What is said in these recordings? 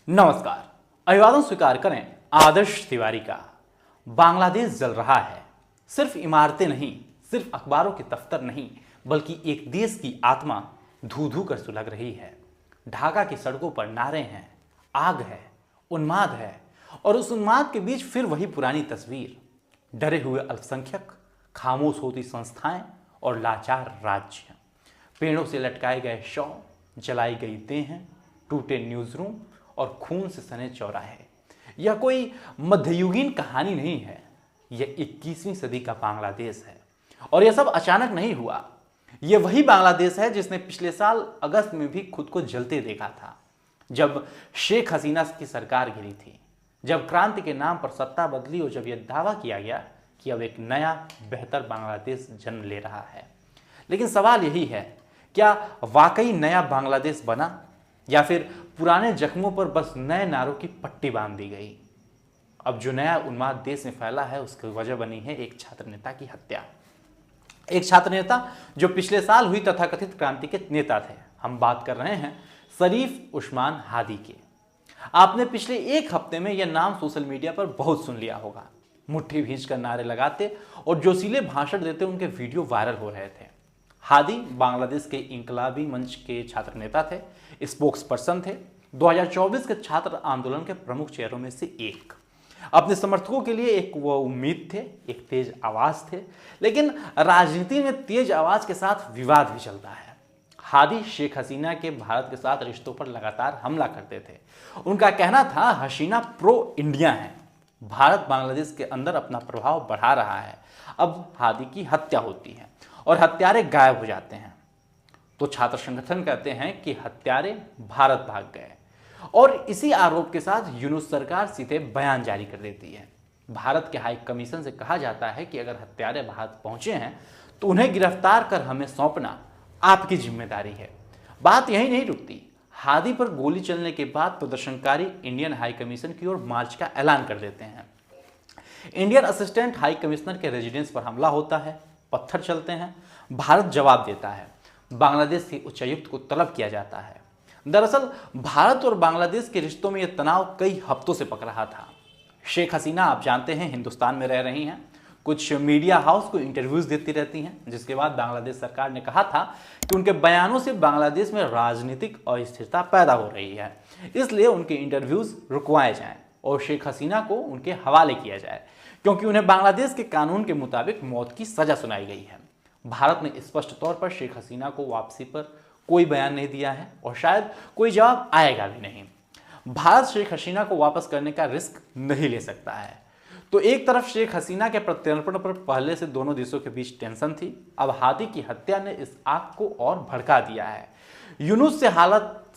नमस्कार। अभिवादन स्वीकार करें आदर्श तिवारी का। बांग्लादेश जल रहा है। सिर्फ इमारतें नहीं, सिर्फ अखबारों के दफ्तर नहीं, बल्कि एक देश की आत्मा धू धू कर सुलग रही है। ढाका की सड़कों पर नारे हैं, आग है, उन्माद है, और उस उन्माद के बीच फिर वही पुरानी तस्वीर। डरे हुए अल्पसंख्यक, खामोश होती संस्थाएं और लाचार राज्य। पेड़ों से लटकाए गए शव, जलाई गई देहें, टूटे न्यूज रूम और खून से सने चौराहे। यह कोई मध्ययुगीन कहानी नहीं है, यह 21वीं सदी का बांग्लादेश है। और यह सब अचानक नहीं हुआ। यह वही बांग्लादेश है जिसने पिछले साल अगस्त में भी खुद को जलते देखा था, जब शेख हसीना की सरकार गिरी थी, जब क्रांति के नाम पर सत्ता बदली और जब यह दावा किया गया कि अब एक नया बेहतर बांग्लादेश जन्म ले रहा है। लेकिन सवाल यही है, क्या वाकई नया बांग्लादेश बना, या फिर पुराने जख्मों पर बस नए नारों की पट्टी बांध दी गई? अब जो नया उन्माद देश में फैला है उसकी वजह बनी है एक छात्र नेता की हत्या। एक छात्र नेता जो पिछले साल हुई तथाकथित क्रांति के नेता थे। हम बात कर रहे हैं शरीफ उस्मान हादी के। आपने पिछले एक हफ्ते में यह नाम सोशल मीडिया पर बहुत सुन लिया होगा। मुट्ठी भींच कर नारे लगाते और जोशीले भाषण देते उनके वीडियो वायरल हो रहे थे। हादी बांग्लादेश के इंकलाबी मंच के छात्र नेता थे, स्पोक्स पर्सन थे, 2024 के छात्र आंदोलन के प्रमुख चेहरों में से एक। अपने समर्थकों के लिए एक वो उम्मीद थे, एक तेज आवाज थे। लेकिन राजनीति में तेज आवाज के साथ विवाद भी चलता है। हादी शेख हसीना के भारत के साथ रिश्तों पर लगातार हमला करते थे। उनका कहना था हसीना प्रो इंडिया है, भारत बांग्लादेश के अंदर अपना प्रभाव बढ़ा रहा है। अब हादी की हत्या होती है और हत्यारे गायब हो जाते हैं, तो छात्र संगठन कहते हैं कि हत्यारे भारत भाग गए। और इसी आरोप के साथ यूनुस सरकार सीधे बयान जारी कर देती है। भारत के हाई कमीशन से कहा जाता है कि अगर हत्यारे भारत पहुंचे हैं तो उन्हें गिरफ्तार कर हमें सौंपना आपकी जिम्मेदारी है। बात यही नहीं रुकती। हादी पर गोली चलने के बाद प्रदर्शनकारी इंडियन हाई कमीशन की ओर मार्च का ऐलान कर देते हैं। इंडियन असिस्टेंट हाई कमिश्नर के रेजिडेंस पर हमला होता है, पत्थर चलते हैं। भारत जवाब देता है। बांग्लादेश के उच्चायुक्त को तलब किया जाता है। दरअसल भारत और बांग्लादेश के रिश्तों में यह तनाव कई हफ्तों से पक रहा था। शेख हसीना आप जानते हैं हिंदुस्तान में रह रही हैं, कुछ मीडिया हाउस को इंटरव्यूज देती रहती हैं, जिसके बाद बांग्लादेश सरकार ने कहा था कि उनके बयानों से बांग्लादेश में राजनीतिक अस्थिरता पैदा हो रही है, इसलिए उनके इंटरव्यूज रुकवाए जाएं और शेख हसीना को उनके हवाले किया जाए, क्योंकि उन्हें बांग्लादेश के कानून के मुताबिक मौत की सजा सुनाई गई है। भारत ने स्पष्ट तौर पर शेख हसीना को वापसी पर कोई बयान नहीं दिया है और शायद कोई जवाब आएगा भी नहीं। भारत शेख हसीना को वापस करने का रिस्क नहीं ले सकता है। तो एक तरफ शेख हसीना के प्रत्यर्पण पर पहले से दोनों देशों के बीच टेंशन थी, अब हादी की हत्या ने इस आग को और भड़का दिया है। यूनुस से हालत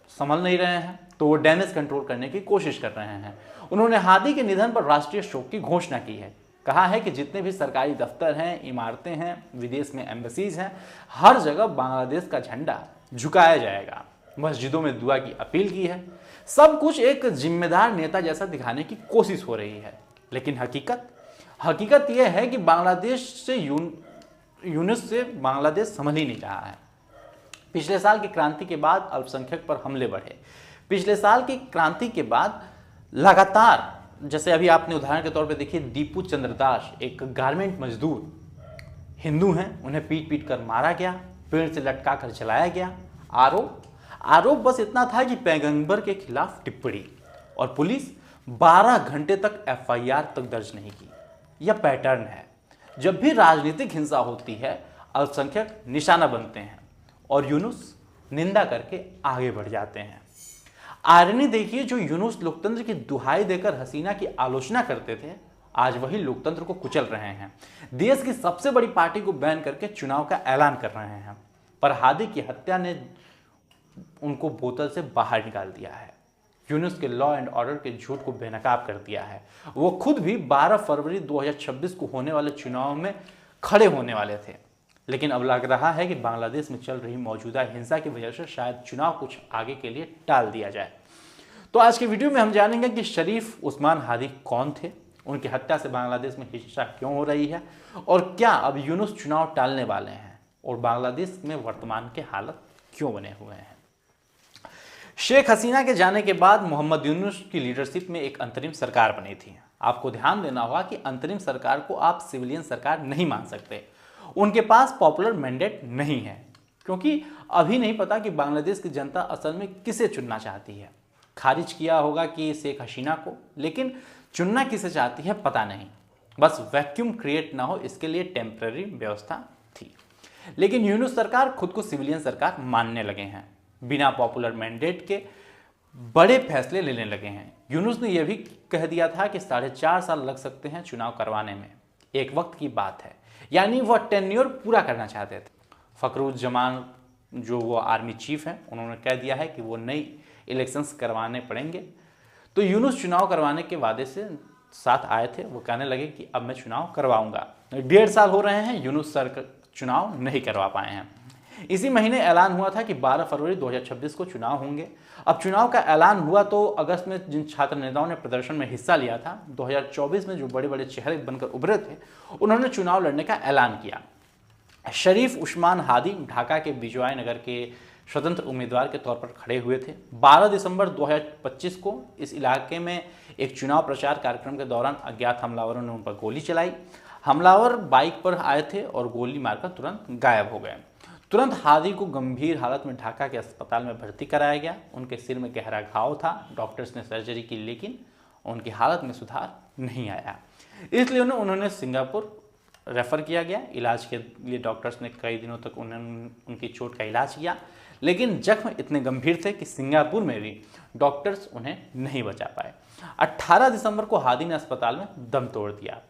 संभल नहीं रहे हैं तो वो डैमेज कंट्रोल करने की कोशिश कर रहे हैं। उन्होंने हादी के निधन पर राष्ट्रीय शोक की घोषणा की है। कहा है कि जितने भी सरकारी दफ्तर हैं, इमारतें हैं, विदेश में एम्बेसीज हैं, हर जगह बांग्लादेश का झंडा झुकाया जाएगा। मस्जिदों में दुआ की अपील की है। सब कुछ एक जिम्मेदार नेता जैसा दिखाने की कोशिश हो रही है। लेकिन हकीकत यह है कि बांग्लादेश से यूनुस से बांग्लादेश संभल ही नहीं रहा है। पिछले साल की क्रांति के बाद अल्पसंख्यक पर हमले बढ़े। पिछले साल की क्रांति के बाद लगातार, जैसे अभी आपने उदाहरण के तौर पे देखिए, दीपू चंद्र दास एक गारमेंट मजदूर, हिंदू हैं, उन्हें पीट पीट कर मारा गया, पेड़ से लटका कर जलाया गया। आरोप बस इतना था कि पैगंबर के खिलाफ टिप्पणी, और पुलिस 12 घंटे तक FIR तक दर्ज नहीं की। यह पैटर्न है। जब भी राजनीतिक हिंसा होती है, अल्पसंख्यक निशाना बनते हैं और यूनुस निंदा करके आगे बढ़ जाते हैं। आयरनी देखिए, जो यूनुस लोकतंत्र की दुहाई देकर हसीना की आलोचना करते थे, आज वही लोकतंत्र को कुचल रहे हैं। देश की सबसे बड़ी पार्टी को बैन करके चुनाव का ऐलान कर रहे हैं। पर हादी की हत्या ने उनको बोतल से बाहर निकाल दिया है। यूनुस के लॉ एंड ऑर्डर के झूठ को बेनकाब कर दिया है। वो खुद भी 12 फरवरी 2026 को होने वाले चुनाव में खड़े होने वाले थे। लेकिन अब लग रहा है कि बांग्लादेश में चल रही मौजूदा हिंसा की वजह से शायद चुनाव कुछ आगे के लिए टाल दिया जाए। तो आज की वीडियो में हम जानेंगे कि शरीफ उस्मान हादी कौन थे, उनकी हत्या से बांग्लादेश में हिंसा क्यों हो रही है, और क्या अब यूनुस चुनाव टालने वाले हैं, और बांग्लादेश में वर्तमान के हालत क्यों बने हुए हैं। शेख हसीना के जाने के बाद मोहम्मद यूनुस की लीडरशिप में एक अंतरिम सरकार बनी थी। आपको ध्यान देना होगा कि अंतरिम सरकार को आप सिविलियन सरकार नहीं मान सकते। उनके पास पॉपुलर मैंडेट नहीं है, क्योंकि अभी नहीं पता कि बांग्लादेश की जनता असल में किसे चुनना चाहती है। खारिज किया होगा कि शेख हसीना को, लेकिन चुनना किसे चाहती है पता नहीं। बस वैक्यूम क्रिएट ना हो इसके लिए टेम्पररी व्यवस्था थी। लेकिन यूनुस सरकार खुद को सिविलियन सरकार मानने लगे हैं, बिना पॉपुलर मैंडेट के बड़े फैसले लेने लगे हैं। यूनुस ने यह भी कह दिया था कि 4.5 साल लग सकते हैं चुनाव करवाने में, एक वक्त की बात है, यानी वह टेन्योर पूरा करना चाहते थे। फखरुज्जमान जो वो आर्मी चीफ हैं, उन्होंने कह दिया है कि वो नई इलेक्शंस करवाने पड़ेंगे। तो यूनुस चुनाव करवाने के वादे से साथ आए थे। वो कहने लगे कि अब मैं चुनाव करवाऊंगा। 1.5 साल हो रहे हैं, यूनुस सर चुनाव नहीं करवा पाए हैं। इसी महीने ऐलान हुआ था कि 12 फरवरी 2026 को चुनाव होंगे। अब चुनाव का ऐलान हुआ तो अगस्त में जिन छात्र नेताओं ने प्रदर्शन में हिस्सा लिया था, 2024 में जो बड़े बड़े चेहरे बनकर उभरे थे, उन्होंने चुनाव लड़ने का ऐलान किया। शरीफ उस्मान हादी ढाका के बिजॉय नगर के स्वतंत्र उम्मीदवार के तौर पर खड़े हुए थे। 12 दिसंबर 2025 को इस इलाके में एक चुनाव प्रचार कार्यक्रम के दौरान अज्ञात हमलावरों ने उन पर गोली चलाई। हमलावर बाइक पर आए थे और गोली मारकर तुरंत गायब हो गए। तुरंत हादी को गंभीर हालत में ढाका के अस्पताल में भर्ती कराया गया। उनके सिर में गहरा घाव था। डॉक्टर्स ने सर्जरी की, लेकिन उनकी हालत में सुधार नहीं आया, इसलिए उन्होंने सिंगापुर रेफर किया गया। इलाज के लिए डॉक्टर्स ने कई दिनों तक उनकी चोट का इलाज किया, लेकिन जख्म इतने गंभीर थे कि सिंगापुर में भी डॉक्टर्स उन्हें नहीं बचा पाए। 18 दिसंबर को हादी ने अस्पताल में दम तोड़ दिया।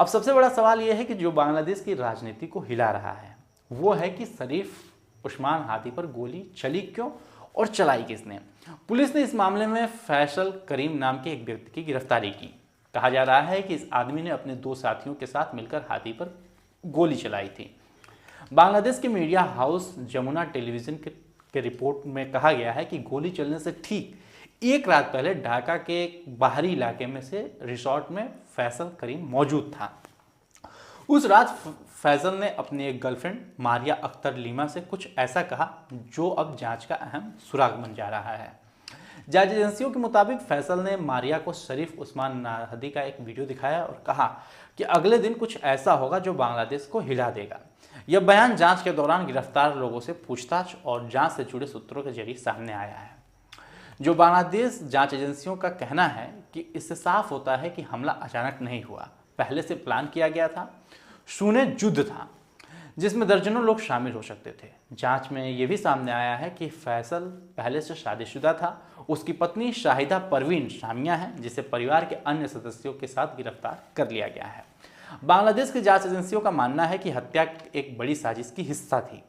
अब सबसे बड़ा सवाल यह है कि जो बांग्लादेश की राजनीति को हिला रहा है वो है कि शरीफ उस्मान हादी पर गोली चली क्यों और चलाई किसने। पुलिस ने इस मामले में फैसल करीम नाम के एक व्यक्ति की गिरफ्तारी की। कहा जा रहा है कि इस आदमी ने अपने 2 साथियों के साथ मिलकर हादी पर गोली चलाई थी। बांग्लादेश के मीडिया हाउस जमुना टेलीविजन के रिपोर्ट में कहा गया है कि गोली चलने से ठीक एक रात पहले ढाका के एक बाहरी इलाके में से रिसोर्ट में फैसल करीम मौजूद था। उस रात फैसल ने अपनी एक गर्लफ्रेंड मारिया अख्तर लीमा से कुछ ऐसा कहा जो अब जांच का अहम सुराग बन जा रहा है। जांच एजेंसियों के मुताबिक फैसल ने मारिया को शरीफ उस्मान हादी का एक वीडियो दिखाया और कहा कि अगले दिन कुछ ऐसा होगा जो बांग्लादेश को हिला देगा। यह बयान जांच के दौरान गिरफ्तार लोगों से पूछताछ और जांच से जुड़े सूत्रों के जरिए सामने आया है। जो बांग्लादेश जांच एजेंसियों का कहना है कि इससे साफ होता है कि हमला अचानक नहीं हुआ, पहले से प्लान किया गया था। शून्य युद्ध था जिसमें दर्जनों लोग शामिल हो सकते थे। जांच में यह भी सामने आया है कि फैसल पहले से शादीशुदा था। उसकी पत्नी शाहिदा परवीन शामिया है, जिसे परिवार के अन्य सदस्यों के साथ गिरफ्तार कर लिया गया है। बांग्लादेश की जांच एजेंसियों का मानना है कि हत्या एक बड़ी साजिश की हिस्सा थी।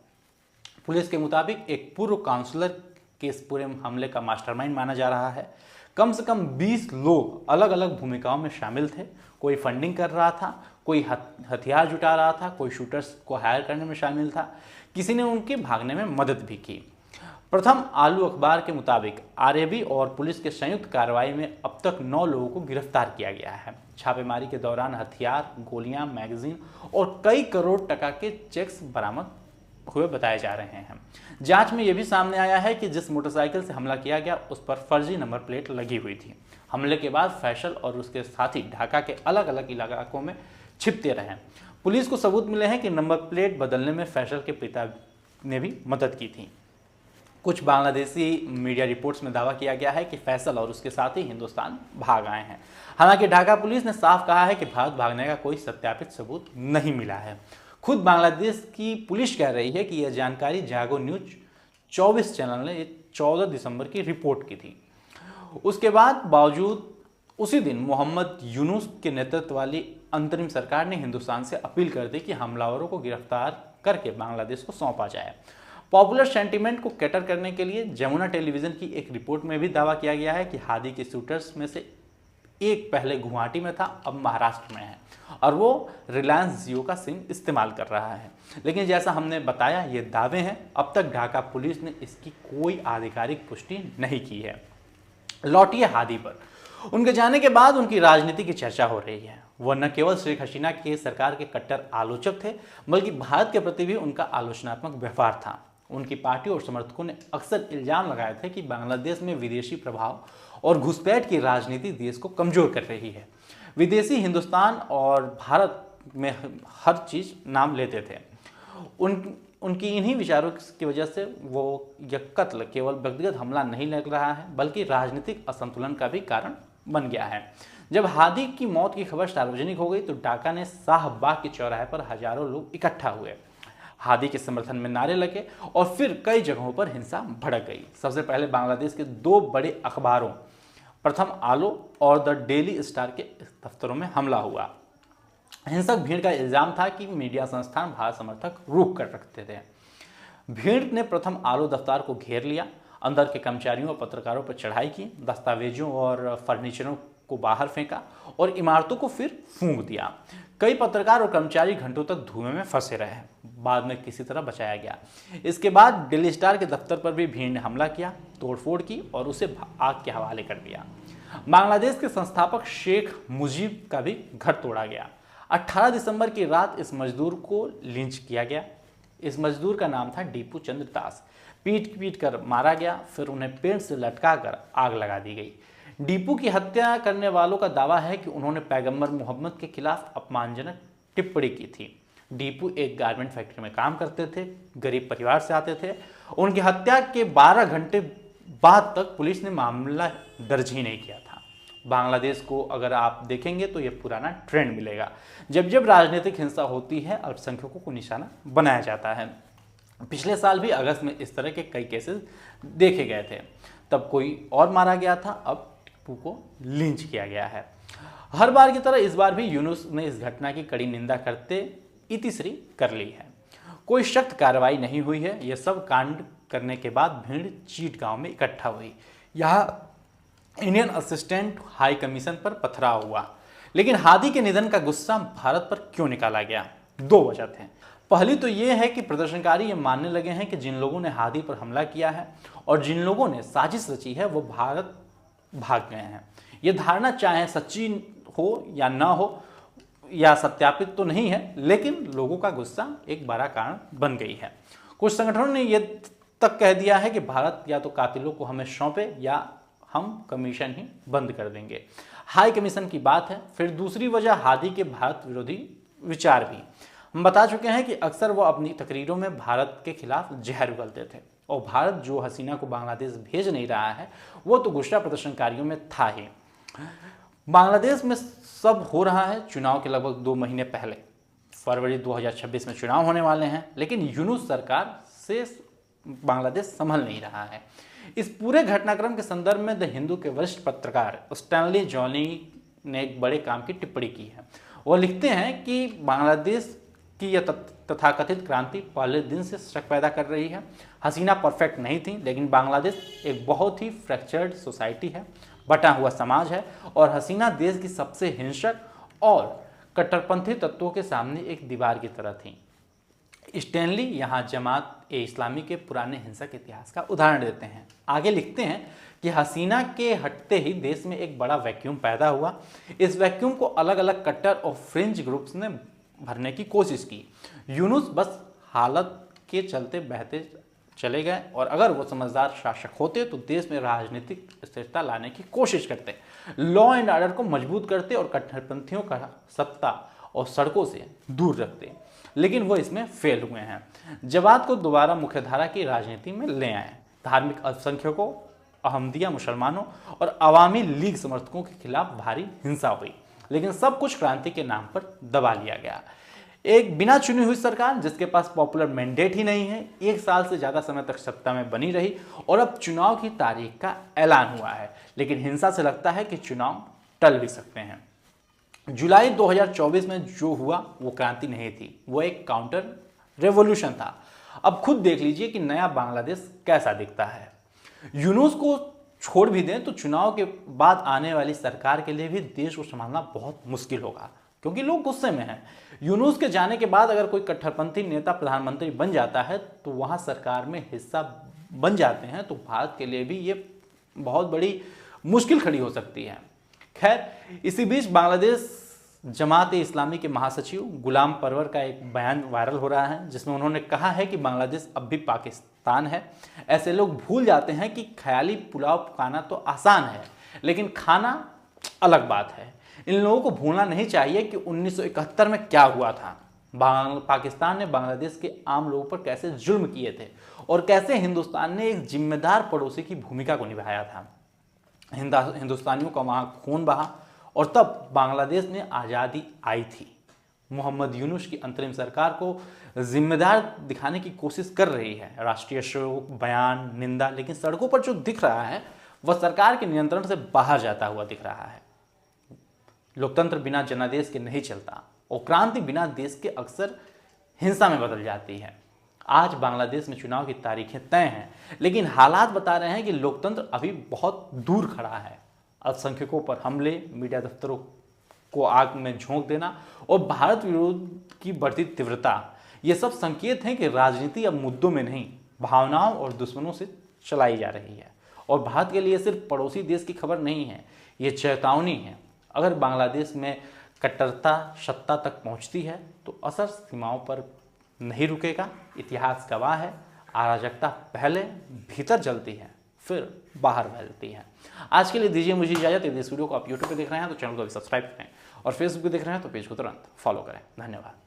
पुलिस के मुताबिक एक पूर्व काउंसलर के इस पूरे हमले का मास्टरमाइंड माना जा रहा है। कम से कम 20 लोग अलग अलग भूमिकाओं में शामिल थे। कोई फंडिंग कर रहा था, कोई हथियार जुटा रहा था, कोई शूटर्स को हायर करने में शामिल था, किसी ने उनके भागने में मदद भी की। प्रथम आलू अखबार के मुताबिक आरएबी और पुलिस के संयुक्त कार्रवाई में अब तक 9 लोगों को गिरफ्तार किया गया है। छापेमारी के दौरान हथियार, गोलियां, मैगजीन और कई करोड़ टका के चेक्स बरामद हुए बताए जा रहे हैं। जांच में यह भी सामने आया है कि जिस मोटरसाइकिल से हमला किया गया उस पर फर्जी नंबर प्लेट लगी हुई थी। हमले के बाद फैसल और उसके साथी ढाका के अलग अलग इलाकों में छिपते रहे। पुलिस को सबूत मिले हैं कि नंबर प्लेट बदलने में फैसल के पिता ने भी मदद की थी। कुछ बांग्लादेशी मीडिया रिपोर्ट्स में दावा किया गया है कि फैसल और उसके साथी हिंदुस्तान भाग आए हैं। हालांकि ढाका पुलिस ने साफ कहा है कि भारत भागने का कोई सत्यापित सबूत नहीं मिला है। खुद बांग्लादेश की पुलिस कह रही है कि यह जानकारी जागो न्यूज 24 चैनल ने 14 दिसंबर की रिपोर्ट की थी। उसके बाद बावजूद उसी दिन मोहम्मद यूनुस के नेतृत्व वाली अंतरिम सरकार ने हिंदुस्तान से अपील कर दी कि हमलावरों को गिरफ्तार करके बांग्लादेश को सौंपा जाए। पॉपुलर सेंटीमेंट को कैटर करने के लिए जमुना टेलीविजन की एक रिपोर्ट में भी दावा किया गया है कि हादी के शूटर्स में से एक पहले गुवाहाटी में था, अब महाराष्ट्र में है और वो रिलायंस जियो का सिम इस्तेमाल कर रहा है। लेकिन जैसा हमने बताया, ये दावे हैं। अब तक ढाका पुलिस ने इसकी कोई आधिकारिक पुष्टि नहीं की है। लौटिए हादी पर। उनके जाने के बाद उनकी राजनीति की चर्चा हो रही है। वह न केवल शेख हसीना के सरकार के कट्टर आलोचक थे, बल्कि भारत के प्रति भी उनका आलोचनात्मक व्यवहार था। उनकी पार्टी और समर्थकों ने अक्सर इल्जाम लगाए थे कि बांग्लादेश में विदेशी प्रभाव और घुसपैठ की राजनीति देश को कमजोर कर रही है। विदेशी हिंदुस्तान और भारत में हर चीज नाम लेते थे। उनकी इन्हीं विचारों की वजह से वो यह कत्ल केवल व्यक्तिगत हमला नहीं लग रहा है, बल्कि राजनीतिक असंतुलन का भी कारण बन गया है। जब हादी की मौत की खबर सार्वजनिक हो गई तो ढाका ने शाहबाग के चौराहे पर हजारों लोग इकट्ठा हुए। हादी के समर्थन में नारे लगे और फिर कई जगहों पर हिंसा भड़क गई। सबसे पहले बांग्लादेश के दो बड़े अखबारों प्रथम आलो और द डेली स्टार के दफ्तरों में हमला हुआ। हिंसक भीड़ का इल्जाम था कि मीडिया संस्थान भारत समर्थक रोक कर रखते थे। भीड़ ने प्रथम आलो दफ्तर को घेर लिया, अंदर के कर्मचारियों और पत्रकारों पर चढ़ाई की, दस्तावेजों और फर्नीचरों को बाहर फेंका और इमारतों को फिर फूंक दिया। कई पत्रकार और कर्मचारी घंटों तक धुएं में फंसे रहे। बाद में किसी तरह बचाया गया। इसके बाद डेली स्टार के दफ्तर पर भी भीड़ ने हमला किया, तोड़फोड़ की और उसे आग के हवाले कर दिया। बांग्लादेश के संस्थापक शेख मुजीब का भी घर तोड़ा गया। 18 दिसंबर की रात इस मजदूर को लिंच किया गया। इस मजदूर का नाम था डीपू चंद्र दास। पीट पीट कर मारा गया, फिर उन्हें पेड़ से लटकाकर आग लगा दी गई। डीपू की हत्या करने वालों का दावा है कि उन्होंने पैगंबर मोहम्मद के खिलाफ अपमानजनक टिप्पणी की थी। डीपू एक गारमेंट फैक्ट्री में काम करते थे, गरीब परिवार से आते थे। उनकी हत्या के 12 घंटे बाद तक पुलिस ने मामला दर्ज ही नहीं किया था। बांग्लादेश को अगर आप देखेंगे तो यह पुराना ट्रेंड मिलेगा। जब जब राजनीतिक हिंसा होती है, अल्पसंख्यकों को निशाना बनाया जाता है। पिछले साल भी अगस्त में इस तरह के कई केसेस देखे गए थे। तब कोई और मारा गया था, अब टीपू को लिंच किया गया है। हर बार की तरह इस बार भी यूनुस ने इस घटना की कड़ी निंदा करते इतिश्री कर ली है। कोई सख्त कार्रवाई नहीं हुई है। यह सब कांड करने के बाद भीड़ चीट गांव में इकट्ठा हुई। यहाँ इंडियन असिस्टेंट हाई कमीशन पर पथराव हुआ। लेकिन हादी के निधन का गुस्सा भारत पर क्यों निकाला गया? दो वजह थे। पहली तो यह है कि प्रदर्शनकारी ये मानने लगे हैं कि जिन लोगों ने हादी पर हमला किया है और जिन लोगों ने साजिश रची है वो भारत भाग गए हैं। ये धारणा चाहे सच्ची हो या ना हो या सत्यापित तो नहीं है, लेकिन लोगों का गुस्सा एक बड़ा कारण बन गई है। कुछ संगठनों ने यह तक कह दिया है कि भारत या तो कातिलों को हमें सौंपे या हम कमीशन ही बंद कर देंगे। हाई कमीशन की बात है। फिर दूसरी वजह हादी के भारत विरोधी विचार भी। हम बता चुके हैं कि अक्सर वो अपनी तकरीरों में भारत के खिलाफ जहर उगलते थे और भारत जो हसीना को बांग्लादेश भेज नहीं रहा है वो तो गुस्सा प्रदर्शनकारियों में था ही। बांग्लादेश में सब हो रहा है चुनाव के लगभग 2 महीने पहले। फरवरी 2026 में चुनाव होने वाले हैं, लेकिन यूनुस सरकार से बांग्लादेश संभल नहीं रहा है। इस पूरे घटनाक्रम के संदर्भ में द हिंदू के वरिष्ठ पत्रकार स्टैनली जॉनी ने एक बड़े काम की टिप्पणी की है। वो लिखते हैं कि बांग्लादेश की यह तथाकथित क्रांति पहले दिन से शक पैदा कर रही है। हसीना परफेक्ट नहीं थी, लेकिन बांग्लादेश एक बहुत ही फ्रैक्चर्ड सोसाइटी है, बटा हुआ समाज है और हसीना देश की सबसे हिंसक और कट्टरपंथी तत्वों के सामने एक दीवार की तरह थी। स्टैनली यहाँ जमात-ए-इस्लामी के पुराने हिंसक इतिहास का उदाहरण देते हैं। आगे लिखते हैं कि हसीना के हटते ही देश में एक बड़ा वैक्यूम पैदा हुआ। इस वैक्यूम को अलग अलग कट्टर और फ्रिंज ग्रुप्स ने भरने की कोशिश की। यूनुस बस हालत के चलते बहते चले गए और अगर वो समझदार शासक होते तो देश में राजनीतिक स्थिरता लाने की कोशिश करते, लॉ एंड ऑर्डर को मजबूत करते और कट्टरपंथियों का सत्ता और सड़कों से दूर रखते। लेकिन वो इसमें फेल हुए हैं। जमात को दोबारा मुख्यधारा की राजनीति में ले आए। धार्मिक अल्पसंख्यकों, अहमदिया मुसलमानों और अवामी लीग समर्थकों के खिलाफ भारी हिंसा हुई, लेकिन सब कुछ क्रांति के नाम पर दबा लिया गया। एक बिना चुनी हुई सरकार जिसके पास पॉपुलर मैंडेट ही नहीं है, 1 साल से ज्यादा समय तक सत्ता में बनी रही और अब चुनाव की तारीख का ऐलान हुआ है, लेकिन हिंसा से लगता है कि चुनाव टल भी सकते हैं। जुलाई 2024 में जो हुआ वो क्रांति नहीं थी, वो एक काउंटर रेवोल्यूशन था। अब खुद देख लीजिए कि नया बांग्लादेश कैसा दिखता है। यूनुस को छोड़ भी दें तो चुनाव के बाद आने वाली सरकार के लिए भी देश को संभालना बहुत मुश्किल होगा, क्योंकि लोग गुस्से में हैं। यूनुस के जाने के बाद अगर कोई कट्टरपंथी नेता प्रधानमंत्री बन जाता है तो वहां सरकार में हिस्सा बन जाते हैं तो भारत के लिए भी ये बहुत बड़ी मुश्किल खड़ी हो सकती है। खैर, इसी बीच बांग्लादेश जमात-ए-इस्लामी के महासचिव गुलाम परवर का एक बयान वायरल हो रहा है, जिसमें उन्होंने कहा है कि बांग्लादेश अब भी पाकिस्तान है। ऐसे लोग भूल जाते हैं कि ख्याली पुलाव पकाना तो आसान है, लेकिन खाना अलग बात है। इन लोगों को भूलना नहीं चाहिए कि 1971 में क्या हुआ था। पाकिस्तान ने बांग्लादेश के आम लोगों पर कैसे जुल्म किए थे और कैसे हिंदुस्तान ने एक जिम्मेदार पड़ोसी की भूमिका को निभाया था। हिंदुस्तानियों का वहाँ खून बहा और तब बांग्लादेश में आज़ादी आई थी। मोहम्मद यूनुस की अंतरिम सरकार को जिम्मेदार दिखाने की कोशिश कर रही है। राष्ट्रीय शोक, बयान, निंदा, लेकिन सड़कों पर जो दिख रहा है वह सरकार के नियंत्रण से बाहर जाता हुआ दिख रहा है। लोकतंत्र बिना जनादेश के नहीं चलता और क्रांति बिना देश के अक्सर हिंसा में बदल जाती है। आज बांग्लादेश में चुनाव की तारीखें तय हैं, लेकिन हालात बता रहे हैं कि लोकतंत्र अभी बहुत दूर खड़ा है। अल्पसंख्यकों पर हमले, मीडिया दफ्तरों को आग में झोंक देना और भारत विरोध की बढ़ती तीव्रता, ये सब संकेत हैं कि राजनीति अब मुद्दों में नहीं, भावनाओं और दुश्मनों से चलाई जा रही है। और भारत के लिए सिर्फ पड़ोसी देश की खबर नहीं है, ये चेतावनी है। अगर बांग्लादेश में कट्टरता सत्ता तक पहुंचती है तो असर सीमाओं पर नहीं रुकेगा। इतिहास गवाह है, अराजकता पहले भीतर जलती है, फिर बाहर फैलती है। आज के लिए दीजिए मुझे इजाजत। यदि इस वीडियो को आप यूट्यूब पे देख रहे हैं तो चैनल को भी सब्सक्राइब करें और फेसबुक पे देख रहे हैं तो पेज को तुरंत फॉलो करें। धन्यवाद।